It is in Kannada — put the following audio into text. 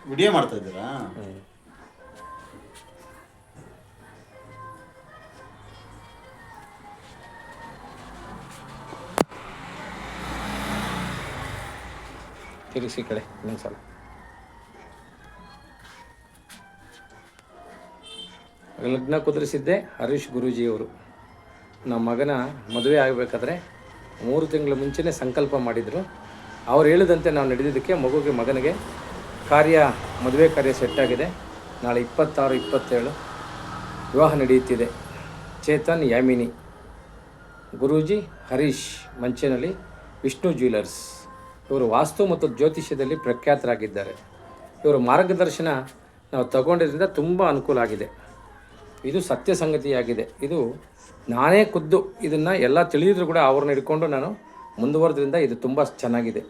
ವಿಡಿಯೋ ಮಾಡ್ತಾ ಇದ್ದೀರಾ? ತಿರುಗಿಸಿ ಕಡೆ ಇನ್ನೊಂದ್ಸಲ. ಲಗ್ನ ಕುದುರಿಸಿದ್ದೆ ಹರೀಶ್ ಗುರೂಜಿಯವರು. ನಮ್ಮ ಮಗನ ಮದುವೆ ಆಗಬೇಕಾದ್ರೆ 3 ತಿಂಗಳ ಮುಂಚೆನೇ ಸಂಕಲ್ಪ ಮಾಡಿದರು. ಅವ್ರು ಹೇಳಿದಂತೆ ನಾವು ನಡೆದಿದ್ದಕ್ಕೆ ಮಗನಿಗೆ ಮದುವೆ ಕಾರ್ಯ ಸೆಟ್ಟಾಗಿದೆ. ನಾಳೆ 26, 27 ವಿವಾಹ ನಡೆಯುತ್ತಿದೆ. ಚೇತನ್, ಯಾಮಿನಿ. ಗುರೂಜಿ ಹರೀಶ್ ಮಂಚೇನಹಳ್ಳಿ, ವಿಷ್ಣು ಜ್ಯುವೆಲರ್ಸ್. ಇವರು ವಾಸ್ತು ಮತ್ತು ಜ್ಯೋತಿಷ್ಯದಲ್ಲಿ ಪ್ರಖ್ಯಾತರಾಗಿದ್ದಾರೆ. ಇವರ ಮಾರ್ಗದರ್ಶನ ನಾವು ತಗೊಂಡಿದ್ದರಿಂದ ತುಂಬ ಅನುಕೂಲ ಆಗಿದೆ. ಇದು ಸತ್ಯ ಸಂಗತಿಯಾಗಿದೆ. ಇದು ನಾನೇ ಖುದ್ದು ಇದನ್ನು ಎಲ್ಲ ತಿಳಿದಿದ್ರು ಕೂಡ ಅವ್ರನ್ನ ಹಿಡ್ಕೊಂಡು ನಾನು ಮುಂದುವರೆದ್ರಿಂದ ಇದು ತುಂಬ ಚೆನ್ನಾಗಿದೆ.